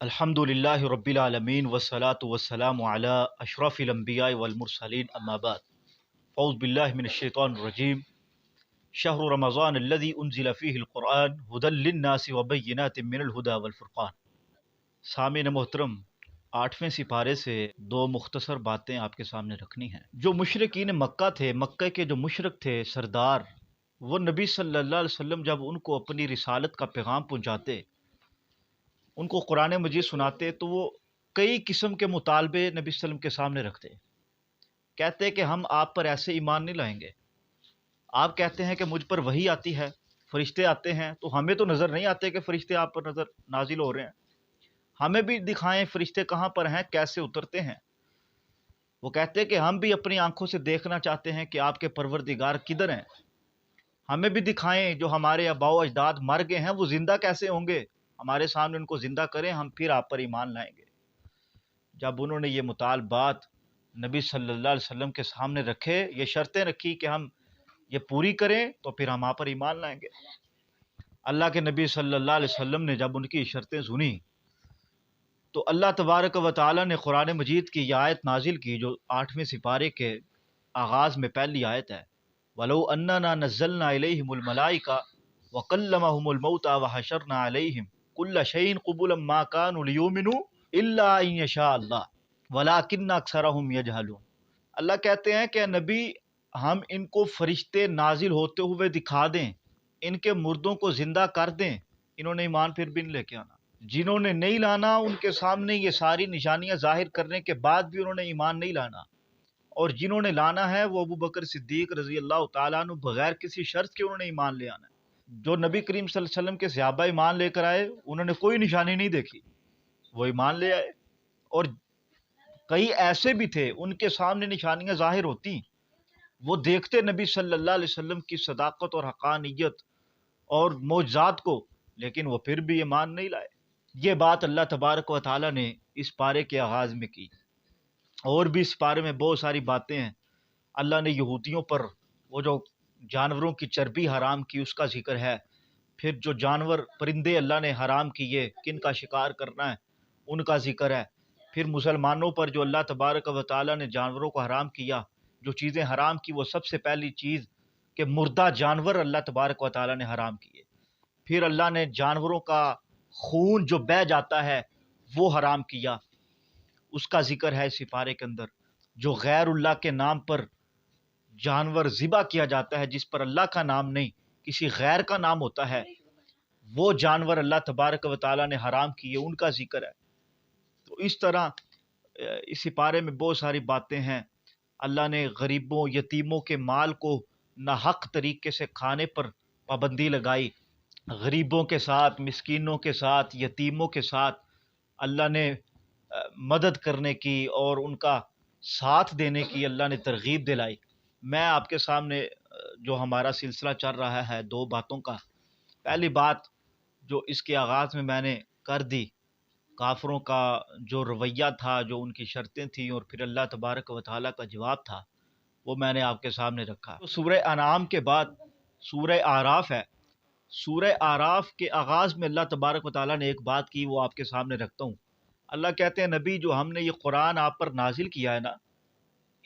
अल्हम्दुलिल्लाहि रब्बिल आलमीन वस्सलातु वस्सलामु अला अशरफिल अंबिया'i वल मुरसलीन अम्मा बाद फ़ऊज़ु बिल्लाहि मिनश शैतानिर रजीम शहरु रमज़ान अल्लज़ी उन्ज़िला फ़ीहिल क़ुरआन हुदल लिन्नासि व बय्यिनातिम मिनल हुदा वल फ़ुरक़ान। सामीन मोहतरम, 8वें सिपारे से दो मुख्तसर बातें आपके सामने रखनी हैं। जो मुशरिकीन मक्का थे, मक्के के जो मुशरिक थे सरदार, वो नबी सल्लल्लाहु अलैहि वसल्लम जब उनको अपनी रिसालत का पैगाम पहुँचाते, उनको कुरान मजीद सुनाते, तो वो कई किस्म के मुतालबे नबी सल्लम के सामने रखते। कहते कि हम आप पर ऐसे ईमान नहीं लाएंगे। आप कहते हैं कि मुझ पर वही आती है, फरिश्ते आते हैं, तो हमें तो नज़र नहीं आते कि फरिश्ते आप पर नज़र नाजिल हो रहे हैं। हमें भी दिखाएं फरिश्ते कहाँ पर हैं, कैसे उतरते हैं। वो कहते हैं कि हम भी अपनी आंखों से देखना चाहते हैं कि आपके परवरदिगार किधर हैं। हमें भी दिखाएं, जो हमारे आबाओ अजदाद मर गए हैं वो ज़िंदा कैसे होंगे, हमारे सामने उनको ज़िंदा करें, हम फिर आप पर ईमान लाएंगे। जब उन्होंने ये मुतालबात नबी सल्लल्लाहु अलैहि वसल्लम के सामने रखे, ये शर्तें रखी कि हम ये पूरी करें तो फिर हम आप पर ईमान लाएंगे। अल्लाह के नबी सल्लल्लाहु अलैहि वसल्लम ने जब उनकी शर्तें सुनी तो अल्लाह तबारक व तआला ने कुरान मजीद की ये आयत नाजिल की, जो 8वें सिपारे के आगाज़ में पहली आयत है। वलो अन्ना नज़्ज़लना इलैहिमुल मलाइका व कल्लमहुमुल मौता व हशरना अलैहिम कुल्ल शैइन क़ुबुलन मा कानू लियुमिनू इल्ला अन यशा अल्लाह वलाकिन्न अक्सरहुम यजहलून। अल्लाह कहते हैं कि नबी, हम इनको फरिश्ते नाजिल होते हुए दिखा दें, इनके मुर्दों को जिंदा कर दें, इन्होंने ईमान फिर भी नहीं लेके आना। जिन्होंने नहीं लाना, उनके सामने ये सारी निशानियां जाहिर करने के बाद भी उन्होंने ईमान नहीं लाना। और जिन्होंने लाना है वो अबू बकर सिद्दीक रजी अल्लाह तआला अन्हु बगैर किसी शर्त के उन्होंने ईमान ले आना है। जो नबी करीम सल्लल्लाहु अलैहि वसल्लम के सहाबा ईमान लेकर आए, उन्होंने कोई निशानी नहीं देखी, वो ईमान ले आए। और कई ऐसे भी थे उनके सामने निशानियां जाहिर होती, वो देखते नबी सल्लल्लाहु अलैहि वसल्लम की सदाकत और हक़ानियत और मौजज़ात को, लेकिन वो फिर भी ईमान नहीं लाए। ये बात अल्लाह तबारक व तआला ने इस पारे के आगाज़ में की। और भी इस पारे में बहुत सारी बातें हैं। अल्लाह ने यहूदियों पर वो जो जानवरों की चर्बी हराम की, उसका जिक्र है। फिर जो जानवर परिंदे अल्लाह ने हराम किए, किन का शिकार करना है, उनका जिक्र है। फिर मुसलमानों पर जो अल्लाह तबारक व तआला ने जानवरों को हराम किया, जो चीज़ें हराम की, वो सबसे पहली चीज़ कि मुर्दा जानवर अल्लाह तबारक व तआला ने हराम किए। फिर अल्लाह ने जानवरों का खून जो बह जाता है वो हराम किया, उसका जिक्र है इस सिपारे के अंदर। जो गैरुल्लाह के नाम पर जानवर ज़िबा किया जाता है, जिस पर अल्लाह का नाम नहीं किसी गैर का नाम होता है, वो जानवर अल्लाह तबारक व तआला ने हराम किए, उनका जिक्र है। तो इस तरह इस सिपारे में बहुत सारी बातें हैं। अल्लाह ने गरीबों यतीमों के माल को नाहक तरीके से खाने पर पाबंदी लगाई। गरीबों के साथ, मिस्कीनों के साथ, यतीमों के साथ अल्लाह ने मदद करने की और उनका साथ देने की अल्लाह ने तरगीब दिलाई। मैं आपके सामने जो हमारा सिलसिला चल रहा है दो बातों का, पहली बात जो इसके आगाज़ में मैंने कर दी, काफरों का जो रवैया था, जो उनकी शर्तें थी, और फिर अल्लाह तबारक व तआला का जवाब था, वो मैंने आपके सामने रखा। तो सूरह अनाम के बाद सूरह आराफ है। सूरह आराफ के आगाज़ में अल्लाह तबारक व तआला ने एक बात की, वो आपके सामने रखता हूँ। अल्लाह कहते हैं, नबी, जो हमने ये कुरान आप पर नाजिल किया है ना,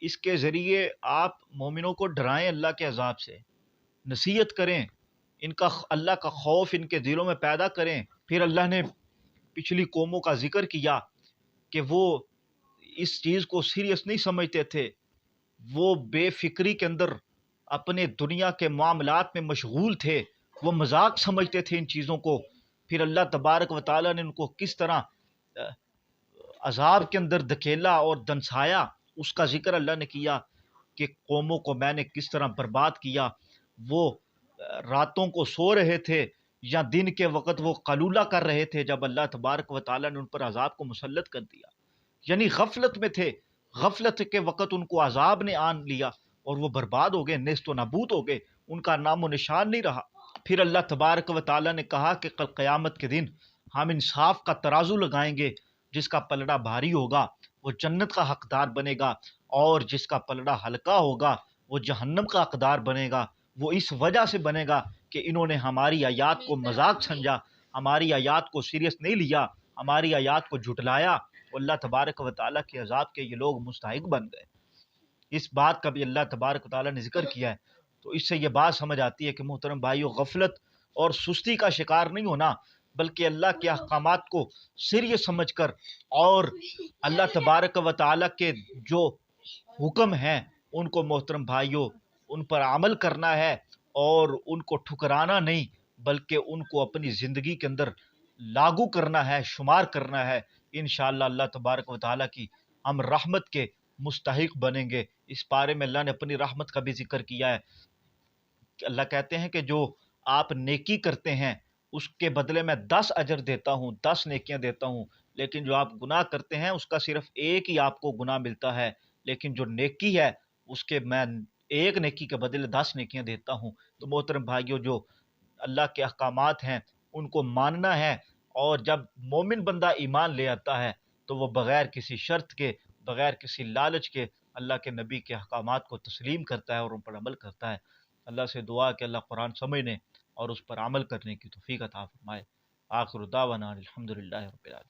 इसके ज़रिए आप मोमिनों को डराएं अल्लाह के अजाब से, नसीहत करें, इनका अल्लाह का खौफ इनके दिलों में पैदा करें। फिर अल्लाह ने पिछली कौमों का जिक्र किया कि वो इस चीज़ को सीरियस नहीं समझते थे, वो बेफिक्री के अंदर अपने दुनिया के मामलात में मशगूल थे, वो मजाक समझते थे इन चीज़ों को। फिर अल्लाह तबारक व तआला ने उनको किस तरह अजाब के अंदर धकेला और दंसाया, उसका जिक्र अल्लाह ने किया कि कौमों को मैंने किस तरह बर्बाद किया। वो रातों को सो रहे थे या दिन के वक़्त वो कलूला कर रहे थे, जब अल्लाह तबारक व तआला ने उन पर अजाब को मुसल्लत कर दिया। यानी गफलत में थे, गफलत के वक़्त उनको अजाब ने आन लिया और वो बर्बाद हो गए, नेस्त व नाबूद हो गए, उनका नामो निशान नहीं रहा। फिर अल्लाह तबारक व तआला ने कहा कि कल क़यामत के दिन हम इंसाफ का तराजू लगाएंगे, जिसका पलड़ा भारी होगा वो जन्नत का हकदार बनेगा, और जिसका पलड़ा हल्का होगा वो जहन्नम का हकदार बनेगा। वो इस वजह से बनेगा कि इन्होंने हमारी आयात को मजाक समझा, हमारी आयात को सीरियस नहीं लिया, ہماری آیات کو جھٹلایا، وہ اللہ تبارک و تعالیٰ کے عذاب کے یہ لوگ مستحق بن گئے۔ اس بات کا بھی اللہ تبارک و تعالیٰ نے ذکر کیا ہے۔ تو اس سے یہ بات سمجھ آتی ہے کہ محترم بھائیو، غفلت اور سستی کا شکار نہیں ہونا، بلکہ اللہ کے احکامات کو سیریس سمجھ کر اور اللہ تبارک و تعالیٰ کے جو حکم ہیں ان کو محترم بھائیو ان پر عمل کرنا ہے، اور ان کو ٹھکرانا نہیں بلکہ ان کو اپنی زندگی کے اندر لاگو کرنا ہے، شمار کرنا ہے۔ انشاءاللہ اللہ تبارک و تعالیٰ کی ہم رحمت کے مستحق بنیں گے۔ اس بارے میں اللہ نے اپنی رحمت کا بھی ذکر کیا ہے کہ اللہ کہتے ہیں کہ جو آپ نیکی کرتے ہیں اس کے بدلے میں 10 اجر دیتا ہوں، 10 نیکیاں دیتا ہوں، لیکن جو آپ گناہ کرتے ہیں اس کا صرف ایک ہی آپ کو گناہ ملتا ہے، لیکن جو نیکی ہے اس کے میں ایک نیکی کے بدلے 10 نیکیاں دیتا ہوں۔ تو محترم بھائیو، جو اللہ کے احکامات ہیں ان کو ماننا ہے، اور جب مومن بندہ ایمان لے آتا ہے تو وہ بغیر کسی شرط کے، بغیر کسی لالچ کے اللہ کے نبی کے احکامات کو تسلیم کرتا ہے اور ان پر عمل کرتا ہے۔ اللہ سے دعا کہ اللہ قرآن سمجھنے اور اس پر عمل کرنے کی توفیق عطا فرمائے۔ آخر دعوانا الحمدللہ رب العالمین۔